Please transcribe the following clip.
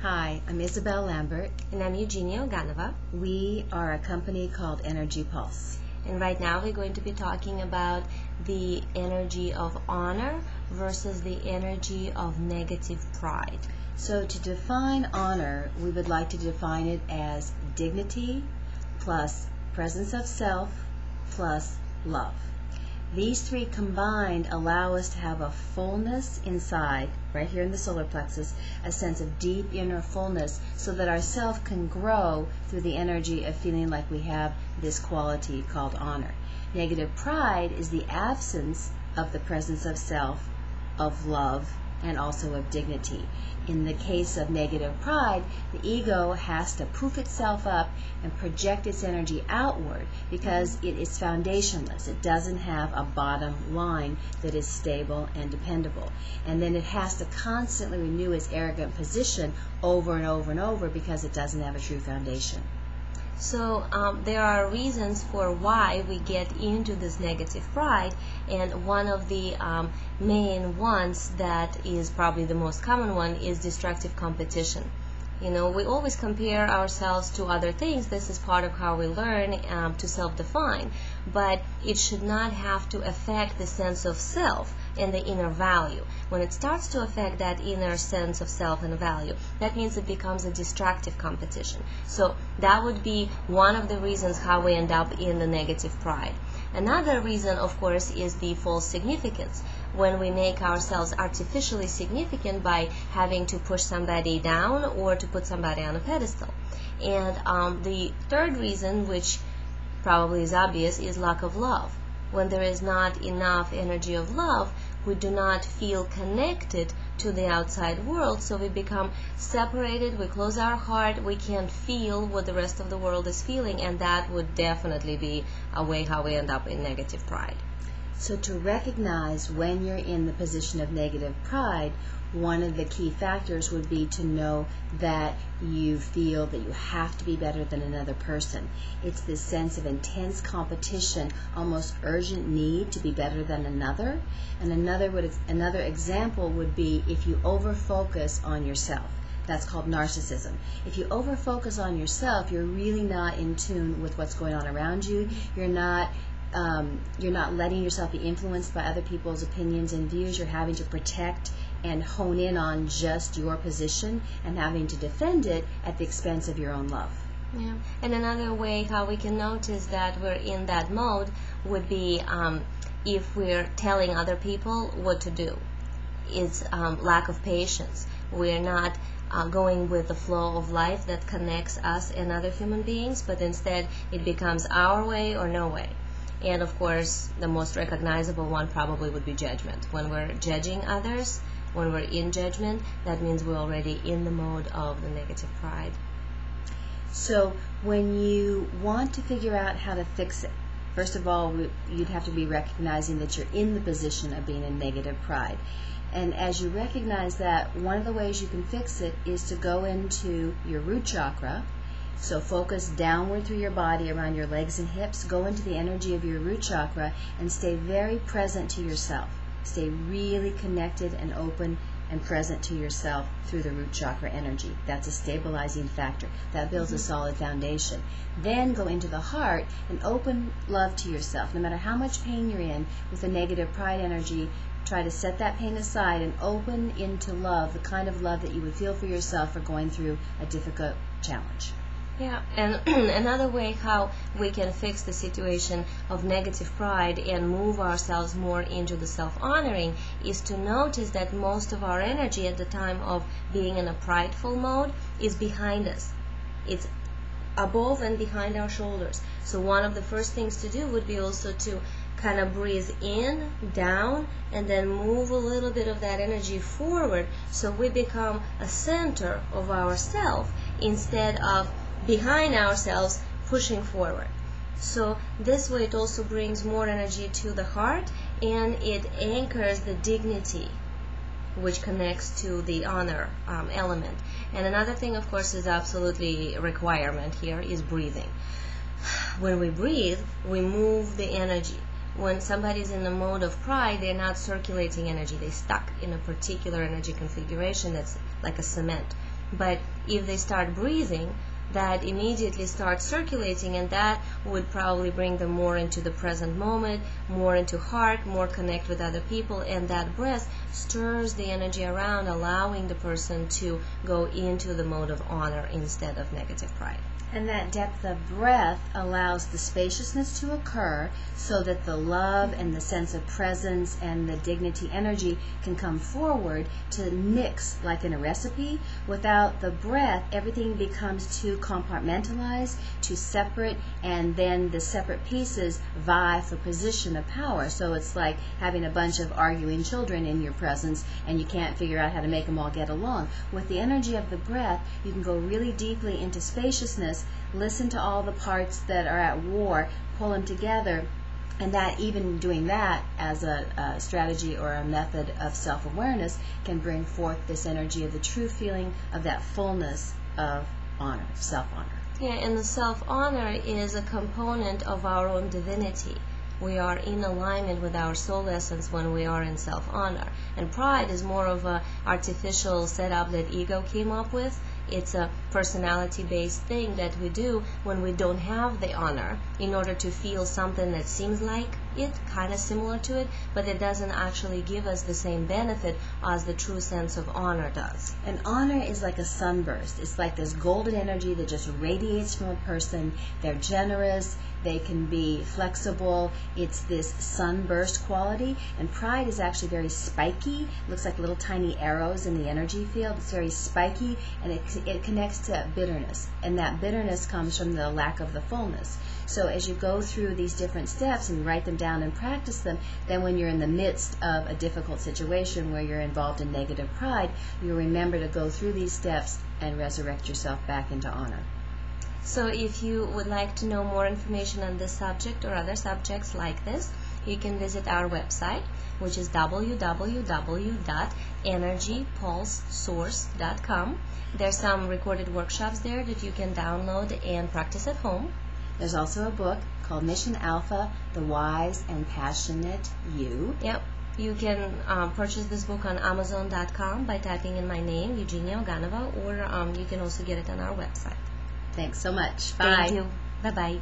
Hi, I'm Isabelle Lambert. And I'm Eugenia Oganova. We are a company called Energy Pulse. And right now we're going to be talking about the energy of honor versus the energy of negative pride. So to define honor, we would like to define it as dignity plus presence of self plus love. These three combined allow us to have a fullness inside, right here in the solar plexus, a sense of deep inner fullness so that our self can grow through the energy of feeling like we have this quality called honor. Negative pride is the absence of the presence of self, of love, and also of dignity. In the case of negative pride, the ego has to poof itself up and project its energy outward because it is foundationless. It doesn't have a bottom line that is stable and dependable. And then it has to constantly renew its arrogant position over and over and over because it doesn't have a true foundation. So there are reasons for why we get into this negative pride, and one of the main ones that is probably the most common one is destructive competition. You know, we always compare ourselves to other things. This is part of how we learn to self-define, but it should not have to affect the sense of self and the inner value. When it starts to affect that inner sense of self and value, that means it becomes a destructive competition. So that would be one of the reasons how we end up in the negative pride. Another reason, of course, is the false significance. When we make ourselves artificially significant by having to push somebody down or to put somebody on a pedestal. And the third reason, which probably is obvious, is lack of love. When there is not enough energy of love, we do not feel connected to the outside world, so we become separated, we close our heart, we can't feel what the rest of the world is feeling, and that would definitely be a way how we end up in negative pride. So to recognize when you're in the position of negative pride, one of the key factors would be to know that you feel that you have to be better than another person. It's this sense of intense competition, almost urgent need to be better than another. And another example would be if you over-focus on yourself. That's called narcissism. If you over-focus on yourself, you're really not in tune with what's going on around you. You're not letting yourself be influenced by other people's opinions and views. You're having to protect and hone in on just your position and having to defend it at the expense of your own love. Yeah. And another way how we can notice that we're in that mode would be if we're telling other people what to do. It's lack of patience. We're not going with the flow of life that connects us and other human beings, but instead it becomes our way or no way. And of course, the most recognizable one probably would be judgment. When we're judging others, when we're in judgment, that means we're already in the mode of the negative pride. So when you want to figure out how to fix it, first of all, you'd have to be recognizing that you're in the position of being in negative pride. And as you recognize that, one of the ways you can fix it is to go into your root chakra. So focus downward through your body around your legs and hips. Go into the energy of your root chakra and stay very present to yourself. Stay really connected and open and present to yourself through the root chakra energy. That's a stabilizing factor. That builds a solid foundation. Then go into the heart and open love to yourself. No matter how much pain you're in with the negative pride energy, try to set that pain aside and open into love, the kind of love that you would feel for yourself for going through a difficult challenge. Yeah, and another way how we can fix the situation of negative pride and move ourselves more into the self-honoring is to notice that most of our energy at the time of being in a prideful mode is behind us. It's above and behind our shoulders. So one of the first things to do would be also to kind of breathe in, down, and then move a little bit of that energy forward so we become a center of ourself instead of behind ourselves pushing forward. So this way it also brings more energy to the heart and it anchors the dignity which connects to the honor element. And another thing, of course, is absolutely a requirement here is breathing. When we breathe, we move the energy. When somebody's in the mode of pride, they're not circulating energy. They're stuck in a particular energy configuration that's like a cement. But if they start breathing, that immediately starts circulating, and that would probably bring them more into the present moment, more into heart, more connect with other people, and that breath stirs the energy around, allowing the person to go into the mode of honor instead of negative pride. And that depth of breath allows the spaciousness to occur so that the love and the sense of presence and the dignity energy can come forward to mix like in a recipe. Without the breath, everything becomes too compartmentalized, too separate, and then the separate pieces vie for position of power. So it's like having a bunch of arguing children in your presence and you can't figure out how to make them all get along. With the energy of the breath, you can go really deeply into spaciousness, listen to all the parts that are at war, pull them together, and that even doing that as a strategy or a method of self-awareness can bring forth this energy of the true feeling of that fullness of honor, self-honor. Yeah, and the self-honor is a component of our own divinity. We are in alignment with our soul essence when we are in self-honor. And pride is more of an artificial setup that ego came up with. It's a personality-based thing that we do when we don't have the honor in order to feel something that seems like it, kind of similar to it, but it doesn't actually give us the same benefit as the true sense of honor does. And honor is like a sunburst. It's like this golden energy that just radiates from a person. They're generous. They can be flexible. It's this sunburst quality. And pride is actually very spiky. Looks like little tiny arrows in the energy field. It's very spiky, and it connects to bitterness. And that bitterness comes from the lack of the fullness. So as you go through these different steps and write them down and practice them, then when you're in the midst of a difficult situation where you're involved in negative pride, you'll remember to go through these steps and resurrect yourself back into honor. So if you would like to know more information on this subject or other subjects like this, you can visit our website, which is www.energypulsesource.com. There's some recorded workshops there that you can download and practice at home. There's also a book called Mission Alpha, The Wise and Passionate You. Yep. You can purchase this book on Amazon.com by typing in my name, Eugenia Oganova, or you can also get it on our website. Thanks so much. Bye. Thank you. Bye-bye.